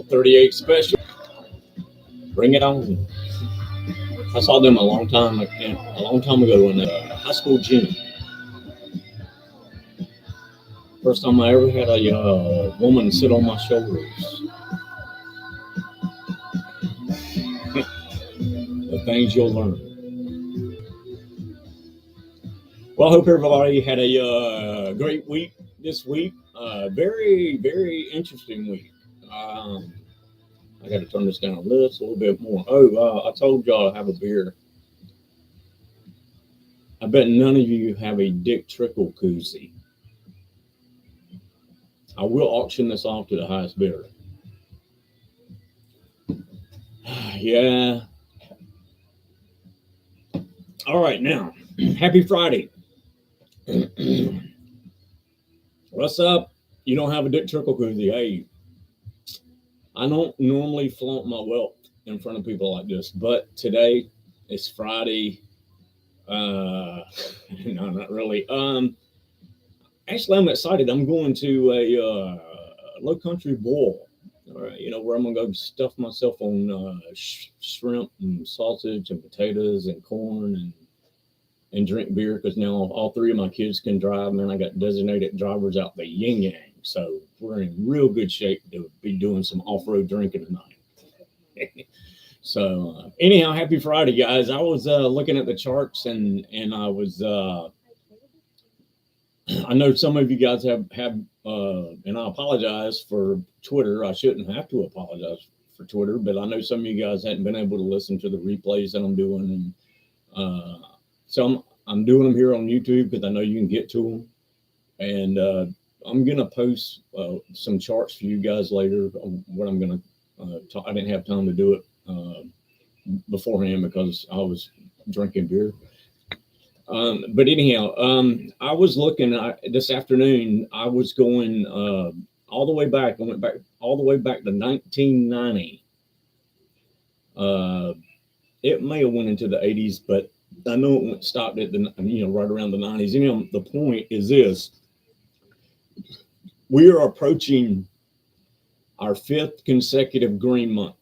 38 special. Bring it on. I saw them a long time ago in high school gym. First time I ever had a woman sit on my shoulders. The things you'll learn. Well, I hope everybody had a great week this week. Very, very interesting week. I got to turn this down a little bit more. Oh, I told y'all I have a beer. I bet none of you have a Dick Trickle koozie. I will auction this off to the highest bidder. Yeah. All right, now, happy Friday. What's up? You don't have a Dick Trickle koozie. Hey, I don't normally flaunt my wealth in front of people like this, but today it's Friday. No, not really. Actually, I'm excited. I'm going to a low country boil. All right, where I'm gonna go stuff myself on shrimp and sausage and potatoes and corn and drink beer because now all three of my kids can drive. Man, I got designated drivers out the yin yang, so we're in real good shape to be doing some off-road drinking tonight. So anyhow, happy Friday, guys. I was looking at the charts and I was I know some of you guys have and I apologize for Twitter. I shouldn't have to apologize for Twitter, but I know some of you guys hadn't been able to listen to the replays that I'm doing, and so I'm doing them here on YouTube because I know you can get to them, and I'm gonna post some charts for you guys later on what I'm gonna talk. I didn't have time to do it beforehand because I was drinking beer. But anyhow, I was looking this afternoon. I was going all the way back. I went back all the way back to 1990. It may have went into the 80s, but I know it stopped at the right around the 90s. The point is this: we are approaching our 5th consecutive green month.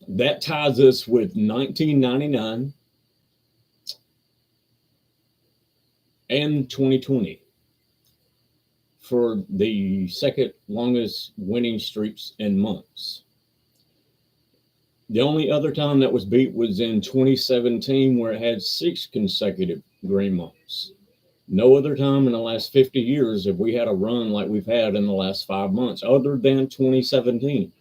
That ties us with 1999 and 2020 for the second longest winning streaks in months. The only other time that was beat was in 2017, where it had 6 consecutive green months. No other time in the last 50 years have we had a run like we've had in the last 5 months, other than 2017.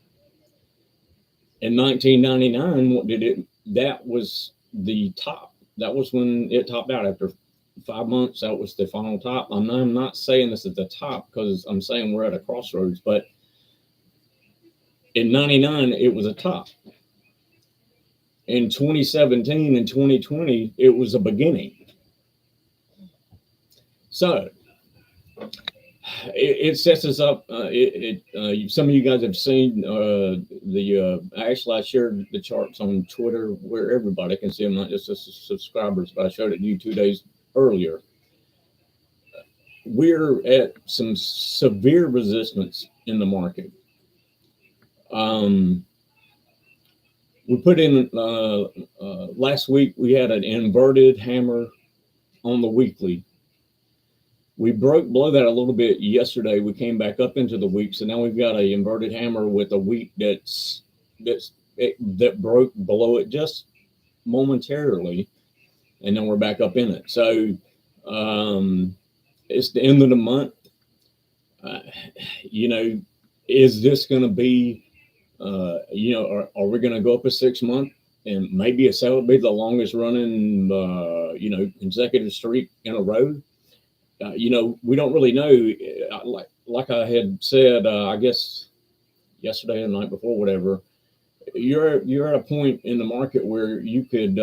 In 1999, that was the top. That was when it topped out after 5 months. That was the final top. I'm not saying this is the top because I'm saying we're at a crossroads, but in 99, it was a top. In 2017 and 2020, it was a beginning. So it sets us up. Some of you guys have seen actually I shared the charts on Twitter where everybody can see them, not just the subscribers, but I showed it to you 2 days earlier. We're at some severe resistance in the market. We put in last week, we had an inverted hammer on the weekly. We broke below that a little bit yesterday. We came back up into the week, so now we've got a inverted hammer with a week that broke below it just momentarily, and then we're back up in it. So it's the end of the month. Is this going to be? Are we going to go up a 6 month and maybe it'll be the longest running consecutive streak in a row? We don't really know. Like I had said, I guess yesterday or the night before, whatever. You're at a point in the market where you could,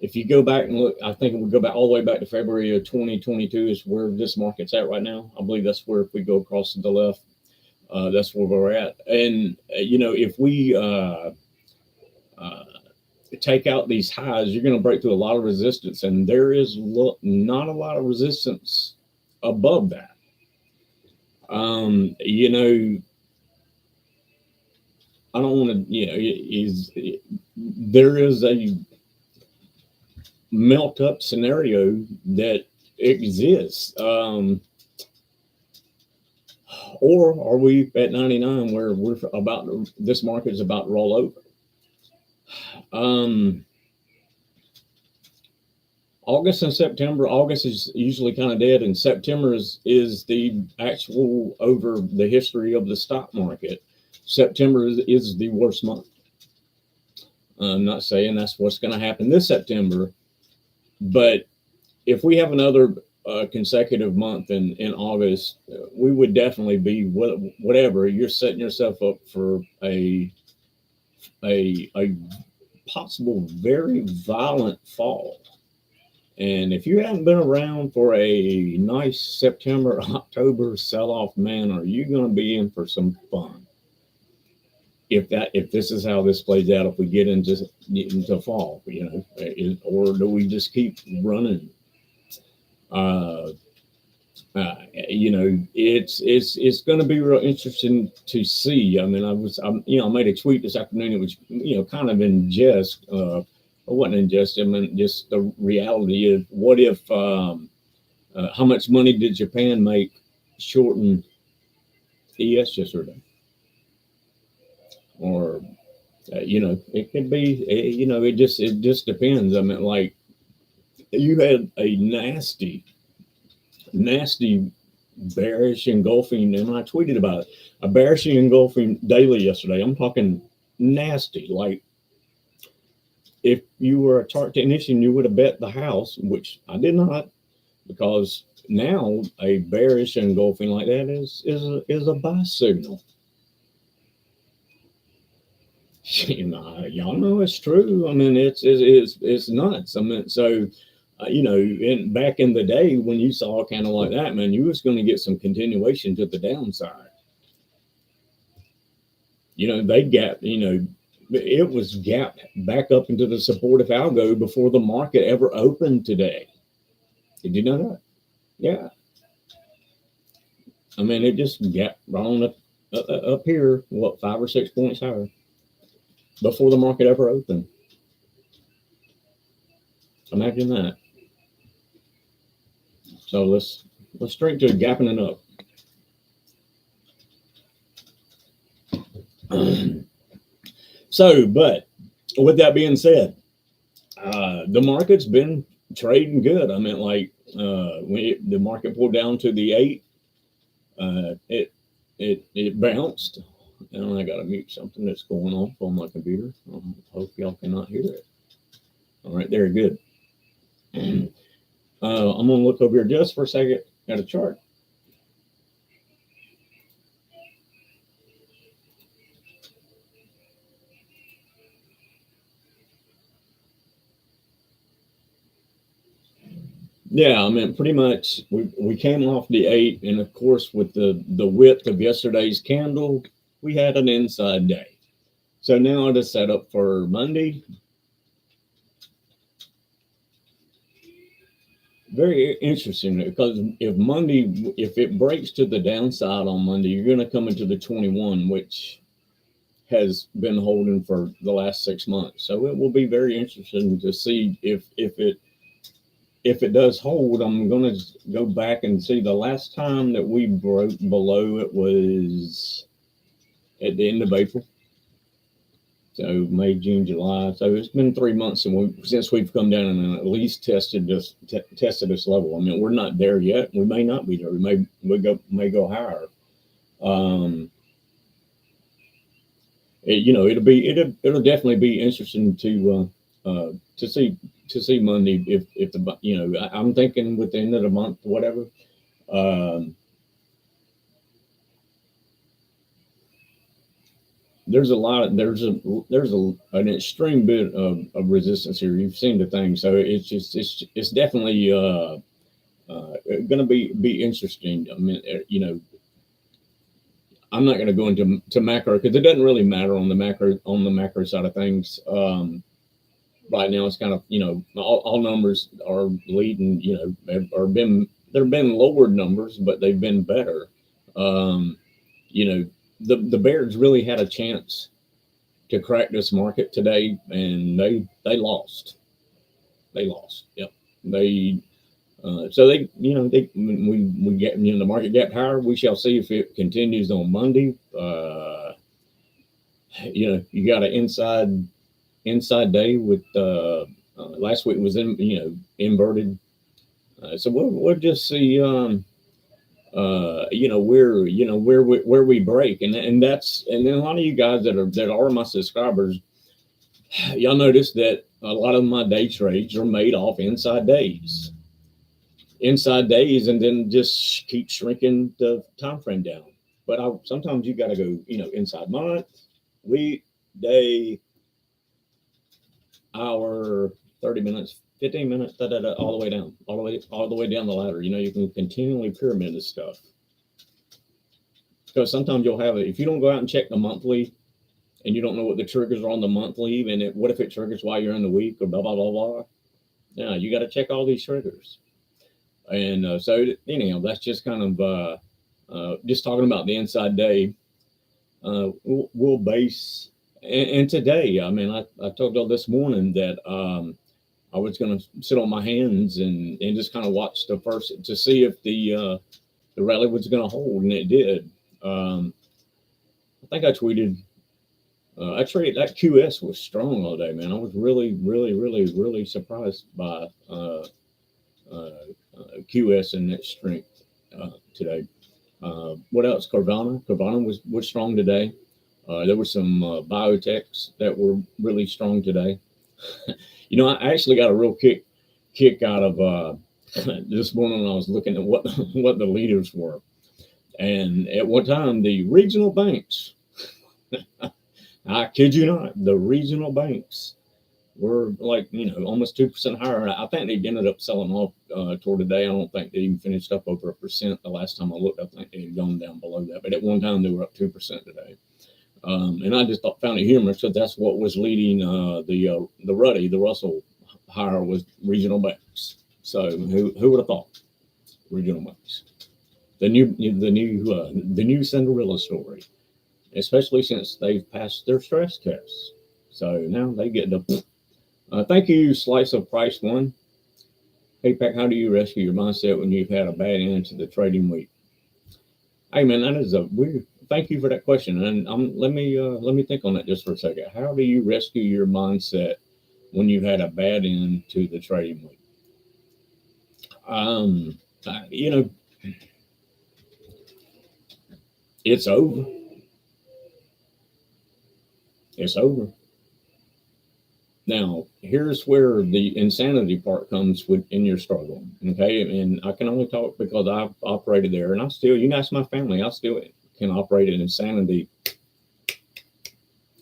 if you go back and look, I think we go back all the way back to February of 2022 is where this market's at right now. I believe that's where if we go across to the left, that's where we're at. And if we take out these highs, you're going to break through a lot of resistance, and there is not a lot of resistance above that. You know, I don't want to, you know, is there is a melt up scenario that exists. Or are we at 99 where we're about this market is about to roll over? Um, August and September. August is usually kind of dead, and September is the actual over the history of the stock market. September is the worst month. I'm not saying that's what's going to happen this September, but if we have another consecutive month in August, we would definitely be whatever you're setting yourself up for a possible very violent fall. And if you haven't been around for a nice September, October sell off, man, are you going to be in for some fun? If this is how this plays out, if we get into fall, you know, or do we just keep running? Uh, you know, it's going to be real interesting to see. I mean, I made a tweet this afternoon. It was, you know, kind of in jest. It wasn't in jest. I mean, just the reality of what if, how much money did Japan make shorting ES yesterday? Or, you know, it could be, you know, it just depends. I mean, like you had a nasty bearish engulfing, and I tweeted about it. A bearish engulfing daily yesterday. I'm talking nasty. Like if you were a chart technician, you would have bet the house, which I did not, because now a bearish engulfing like that is a buy signal. You know, y'all know it's true. I mean, it's nuts. I mean, so you know, back in the day when you saw a candle like that, man, you was going to get some continuation to the downside. You know, they gap. You know, it was gapped back up into the supportive algo before the market ever opened today. Did you know that? Yeah. I mean, it just gapped right on up here. What, 5 or 6 points higher before the market ever opened? Imagine that. So let's drink to gapping it up. So, but with that being said, the market's been trading good. I mean, like when the market pulled down to the 8, it bounced. And I got to mute something that's going off on my computer. I hope y'all cannot hear it. All right, there, good. I'm gonna look over here just for a second at a chart. Yeah, I mean, pretty much we came off the 8, and of course, with the width of yesterday's candle, we had an inside day. So now it is set up for Monday. Very interesting, because if it breaks to the downside on Monday, you're going to come into the 21, which has been holding for the last 6 months. So it will be very interesting to see if it does hold. I'm going to go back and see the last time that we broke below it was at the end of April. So May, June, July. So it's been 3 months since we've come down and at least tested this level. I mean, we're not there yet. We may not be there. We may go higher. You know, it'll definitely be interesting to see Monday if the, you know, I'm thinking with the end of the month, whatever. There's an extreme bit of resistance here. You've seen the thing, so it's definitely going to be interesting. I mean, you know, I'm not going to go into macro because it doesn't really matter on the macro side of things. Right now, it's kind of, you know, all numbers are leading. You know, there have been lower numbers, but they've been better. Um, you know, the Bears really had a chance to crack this market today, and they lost. They lost. Yep. They so they they we get the market gap higher. We shall see if it continues on Monday. You got an inside day with last week was inverted. So we'll just see. Where we break, and then a lot of you guys that are my subscribers, y'all notice that a lot of my day trades are made off inside days, and then just keep shrinking the time frame down. But sometimes you got to go, inside month, week, day, hour, 30 minutes, 15 minutes, all the way down, all the way down the ladder. You can continually pyramid this stuff, because sometimes you'll have it if you don't go out and check the monthly, and you don't know what the triggers are on the monthly, and what if it triggers while you're in the week, or blah blah blah blah. Yeah, you got to check all these triggers. And so anyhow, that's just kind of just talking about the inside day. We'll base, and today, I mean, I told y'all this morning that I was going to sit on my hands and just kind of watch the first to see if the rally was going to hold, and it did. I think I tweeted. I traded that QS was strong all day, man. I was really, really, really, really surprised by QS and its strength today. What else? Carvana was strong today. There were some biotechs that were really strong today. I actually got a real kick out of this morning when I was looking at what the leaders were, and at one time the regional banks. I kid you not, the regional banks were like, almost 2% higher. I think they ended up selling off toward today. I don't think they even finished up over 1%. The last time I looked, I think they had gone down below that. But at one time, they were up 2% today. And I just found it humorous, because that's what was leading the Russell higher was regional banks. So who would have thought? Regional banks, the new Cinderella story, especially since they've passed their stress tests. So now they get the. Thank you, Slice of Price One. Hey, Pack, how do you rescue your mindset when you've had a bad end to the trading week? Hey, man, that is a weird. Thank you for that question, and let me think on that just for a second. How do you rescue your mindset when you've had a bad end to the trading week? Um, it's over. It's over. Now, here's where the insanity part comes in your struggle. Okay. And I can only talk because I've operated there, and you can ask my family, I still can operate in insanity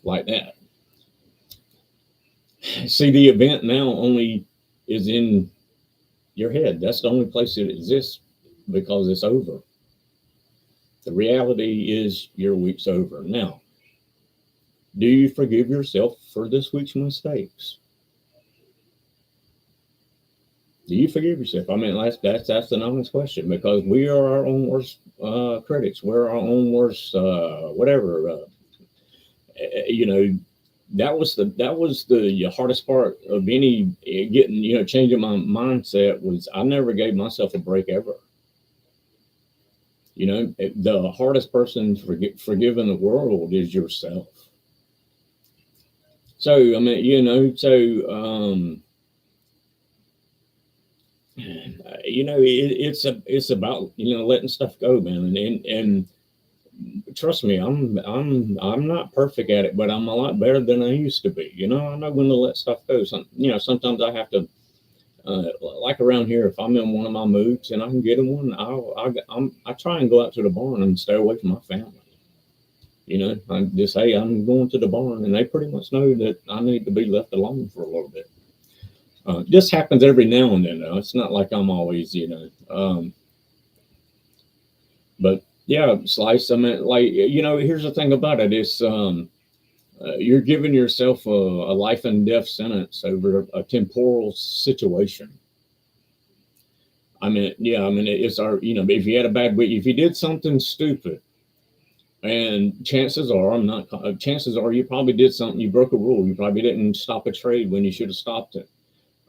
like that. See, the event now only is in your head. That's the only place it exists, because it's over. The reality is your week's over. Now, do you forgive yourself for this week's mistakes? Do you forgive yourself? I mean, that's an honest question, because we are our own worst critics. We're our own worst whatever. That was the hardest part of any getting changing my mindset was I never gave myself a break ever. The hardest person to forgive in the world is yourself. So I mean, it's about letting stuff go, man, and trust me, I'm not perfect at it, but I'm a lot better than I used to be. I know when to let stuff go. Sometimes I have to, like around here, if I'm in one of my moods and I can get in one, I try and go out to the barn and stay away from my family. I just say I'm going to the barn, and they pretty much know that I need to be left alone for a little bit. This happens every now and then, though. It's not like I'm always, but yeah, Slice. I mean, like, here's the thing about it: is you're giving yourself a life and death sentence over a temporal situation. I mean, yeah, I mean, it's our, if you had a bad week, if you did something stupid, and chances are you probably did something, you broke a rule, you probably didn't stop a trade when you should have stopped it.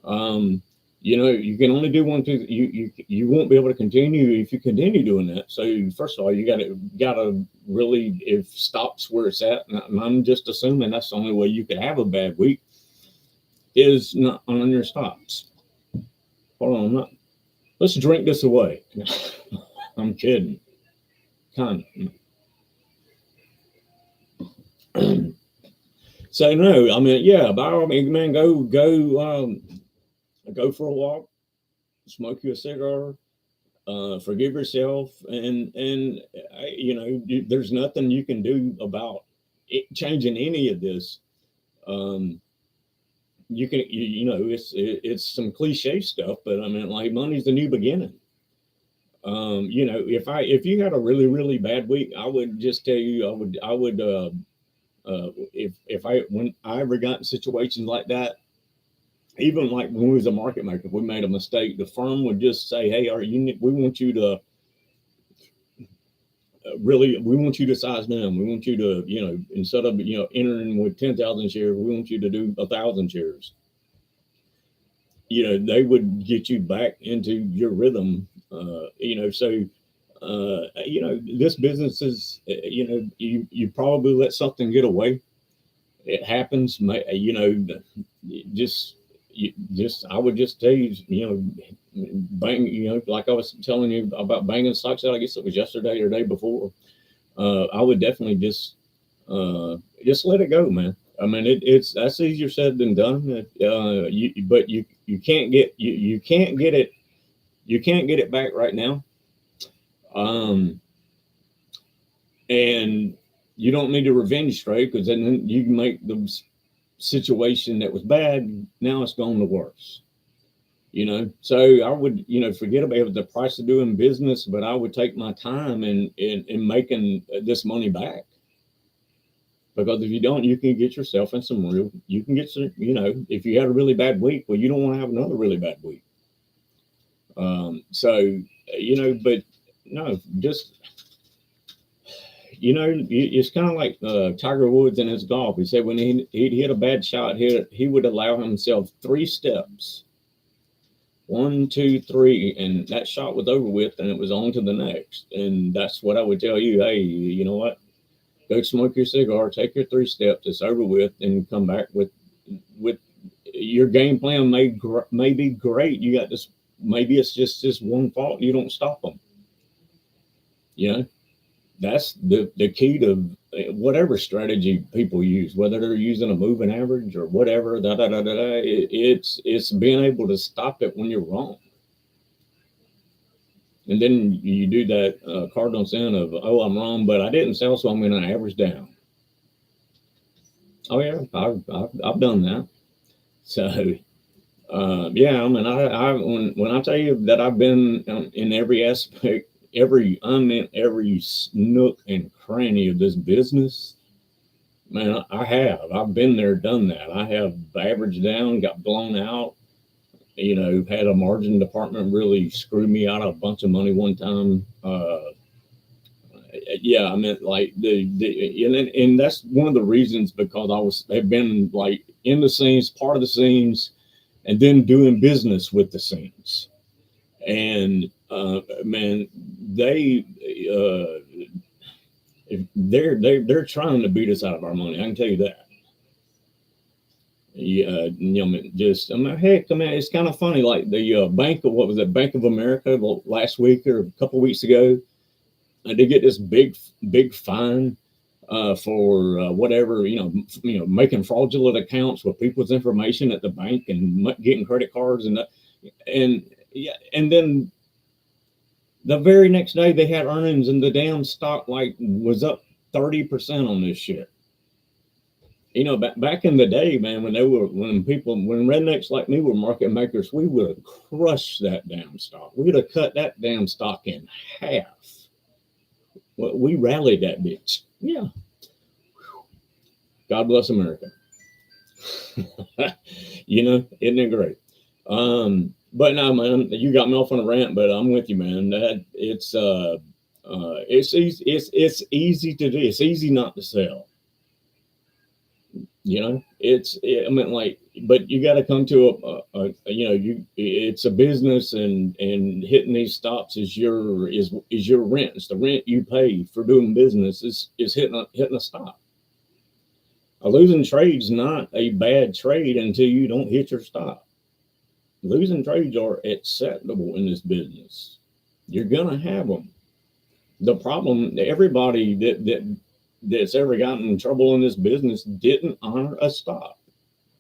Um, you can only do one thing. You won't be able to continue if you continue doing that. So first of all, you gotta really, if stops where it's at. And I'm just assuming that's the only way you could have a bad week is not on your stops. Hold on, let's drink this away. I'm kidding, kind of. So no, I mean, yeah, by all means, man, go for a walk, smoke you a cigar, forgive yourself, and there's nothing you can do about changing any of this. Um, it's some cliche stuff, but I mean, like, money's the new beginning. If you had a really really bad week, I would just tell you, I would if I when I ever got in situations like that, even like when we was a market maker, if we made a mistake, the firm would just say, "Hey, we want you to really, we want you to size down. We want you to, instead of entering with 10,000 shares, we want you to do 1,000 shares." They would get you back into your rhythm. So this business is, you probably let something get away. It happens. Just I would just tell you, bang, like I was telling you about banging stocks out. I guess it was yesterday or the day before. I would definitely just let it go, man. I mean, it's that's easier said than done. But you can't you can't get it, back right now. Um, and you don't need a revenge trade, because then you can make the situation that was bad, now it's gone to worse. So I would, forget about the price of doing business, but I would take my time in making this money back. Because if you don't, you can get yourself in some real, you can get some, if you had a really bad week, well, you don't want to have another really bad week. But no, just, it's kind of like Tiger Woods in his golf. He said when he'd hit a bad shot, he would allow himself 3 steps. 1, 2, 3, and that shot was over with, and it was on to the next. And that's what I would tell you. Hey, you know what? Go smoke your cigar, take your 3 steps, it's over with, and come back with your game plan. May be great. You got this. Maybe it's just this one fault. You don't stop them. That's the key to whatever strategy people use, whether they're using a moving average or whatever. It's being able to stop it when you're wrong. And then you do that cardinal sin of, oh, I'm wrong, but I didn't sell, so I'm going to average down. Oh yeah, I've done that. So yeah, I mean, when I tell you that I've been in every aspect, every nook and cranny of this business, man, I've been there, done that. I have averaged down, got blown out. Had a margin department really screw me out of a bunch of money one time. Yeah, I mean, like and that's one of the reasons, because have been like in the scenes, part of the scenes, and then doing business with the scenes. And man, they're trying to beat us out of our money. I can tell you that. Yeah, just, I mean, heck, I mean, it's kind of funny. Like the what was it, Bank of America, last week or a couple of weeks ago, they get this big fine for whatever, making fraudulent accounts with people's information at the bank and getting credit cards and yeah, and then the very next day they had earnings, and the damn stock was up 30% on this shit. Back in the day, man, when rednecks like me were market makers, we would have crushed that damn stock. We'd have cut that damn stock in half. Well, we rallied that bitch. Yeah. God bless America. Isn't it great? But no, man, you got me off on a rant, but I'm with you, man. That it's easy. It's easy to do. It's easy not to sell. You know, I mean, like, but you got to come to you know, it's a business, and hitting these stops is your rent. It's the rent you pay for doing business is hitting a stop. A losing trade's not a bad trade until you don't hit your stop. Losing trades are acceptable in this business. You're gonna have them. The problem, everybody that's ever gotten in trouble in this business didn't honor a stop.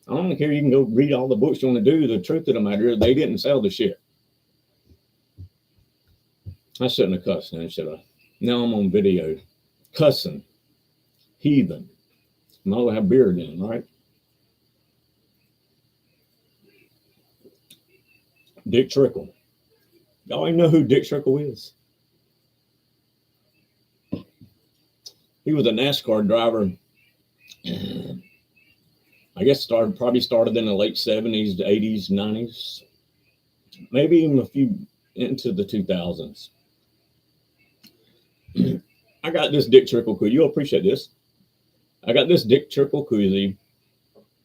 I don't care. You can go read all the books you want to do. The truth of the matter is, they didn't sell the shit. I shouldn't have cussed then, should I? Now I'm on video cussing, heathen. Might as well have beer then, right? Dick Trickle. Y'all ain't know who Dick Trickle is. He was a NASCAR driver. I guess probably started in the late 70s, 80s, 90s, maybe even a few into the 2000s. I got this Dick Trickle koozie. You'll appreciate this. I got this Dick Trickle koozie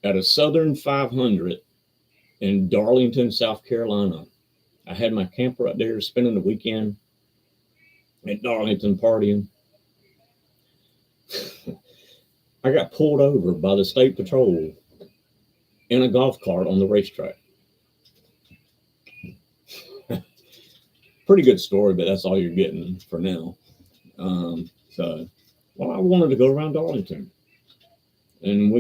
at a Southern 500 in Darlington, South Carolina. I had my camper up there spending the weekend at Darlington partying. I got pulled over by the state patrol in a golf cart on the racetrack. Pretty good story, but that's all you're getting for now. So, well, I wanted to go around Darlington, and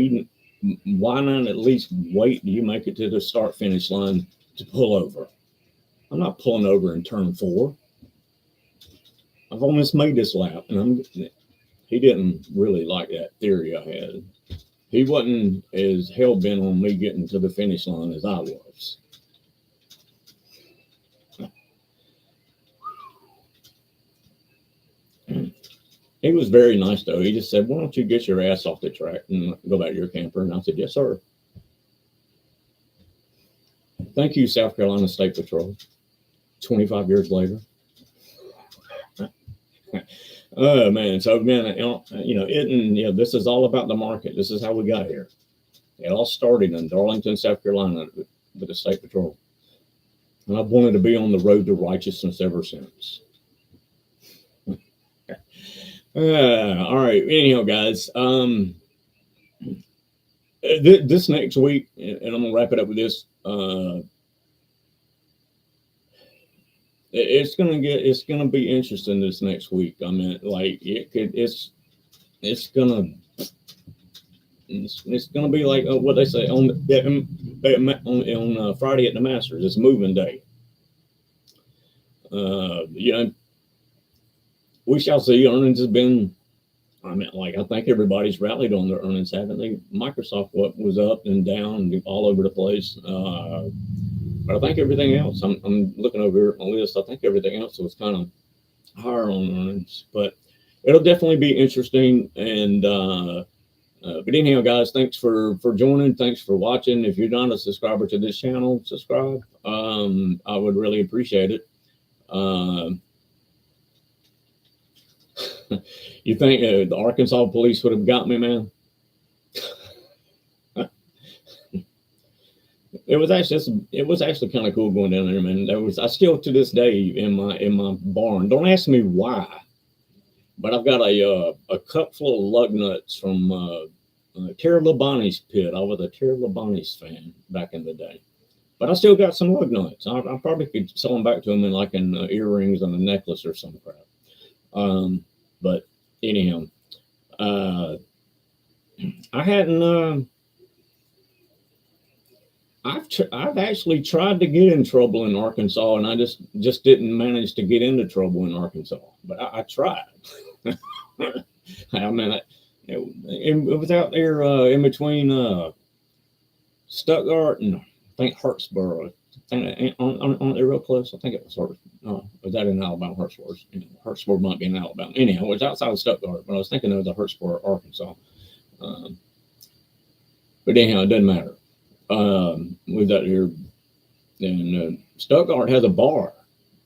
why not at least wait till you make it to the start finish line to pull over? I'm not pulling over in turn 4. I've almost made this lap, and he didn't really like that theory I had. He wasn't as hell bent on me getting to the finish line as I was. He was very nice, though. He just said, "Why don't you get your ass off the track and go back to your camper?" And I said, "Yes, sir." Thank you, South Carolina State Patrol. 25 years later. Oh, man. So, man, you know, this is all about the market. This is how we got here. It all started in Darlington, South Carolina with the State Patrol. And I've wanted to be on the road to righteousness ever since. All right. Anyhow, guys, this next week, and I'm gonna wrap it up with this. It's gonna be interesting this next week. I mean, like it's gonna be like what they say on Friday at the Masters. It's moving day. You know, we shall see. Earnings has been, I mean, like, I think everybody's rallied on their earnings, haven't they? Microsoft was up and down all over the place. But I think everything else, I'm looking over here at my list, I think everything else was kind of higher on earnings. But it'll definitely be interesting. And but anyhow, guys, thanks for joining. Thanks for watching. If you're not a subscriber to this channel, subscribe. I would really appreciate it. You think the Arkansas police would have got me, man? It was actually kind of cool going down there, man. I still to this day in my barn. Don't ask me why, but I've got a cup full of lug nuts from Terry Labonte's pit. I was a Terry Labonte's fan back in the day, but I still got some lug nuts. I probably could sell them back to him in earrings and a necklace or some crap. But anyhow, I hadn't. I've actually tried to get in trouble in Arkansas, and I just didn't manage to get into trouble in Arkansas. But I tried. I mean, it was out there in between Stuttgart and I think Hartsboro. On there real close. I think it was was that in Alabama? Hartsboro might be in Alabama. Anyhow, it was outside of Stuttgart, but I was thinking it was Hartsboro, Arkansas. But anyhow, it doesn't matter. We was out here And Stuttgart has a bar.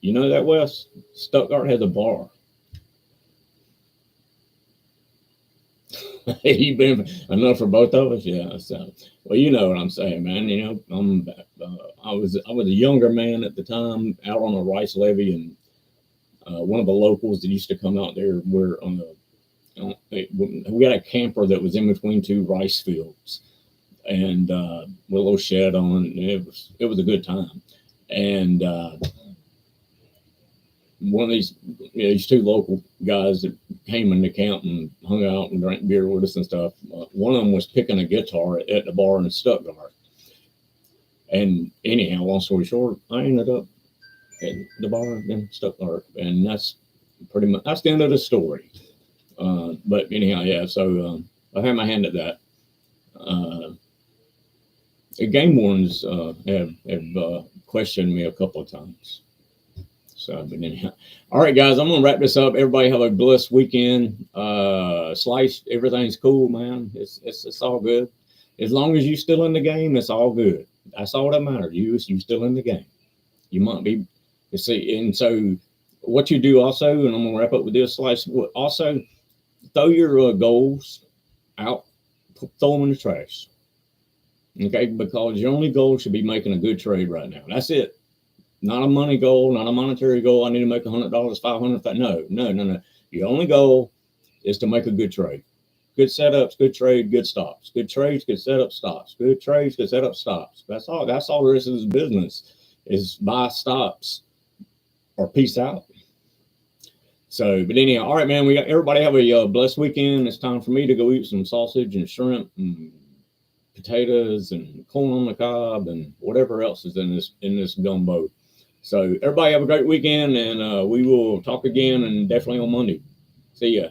You know that, Wes? Stuttgart has a bar. You've been enough for both of us, yeah. So, well, you know what I'm saying, man. You know, I was a younger man at the time, out on a rice levee, and one of the locals that used to come out there, we had a camper that was in between two rice fields, and with a little shed on. And it was a good time, and one of these two local guys that came into camp and hung out and drank beer with us and stuff. One of them was picking a guitar at the bar in Stuttgart. And anyhow, long story short, I ended up at the bar in Stuttgart, and that's the end of the story. But anyhow, yeah. So I had my hand at that. The game wardens have questioned me a couple of times. So, but anyhow, all right, guys, I'm gonna wrap this up. Everybody have a blessed weekend. Slice, everything's cool, man. It's all good. As long as you still in the game, it's all good. That's all that matters. You still in the game. You might be. You see, and so what you do also, and I'm gonna wrap up with this. Slice. Also, throw your goals out. Throw them in the trash. Okay, because your only goal should be making a good trade right now. That's it. Not a money goal, not a monetary goal. I need to make $100, $500. No. Your only goal is to make a good trade. Good setups, good trade, good stops. Good trades, good setup, stops. Good trades, good setup, stops. That's all. That's all there is to this business is buy stops or peace out. So, but anyhow, all right, man. We got everybody have a blessed weekend. It's time for me to go eat some sausage and shrimp and potatoes and corn on the cob and whatever else is in this gumbo. So everybody have a great weekend, and we will talk again, and definitely on Monday. See ya.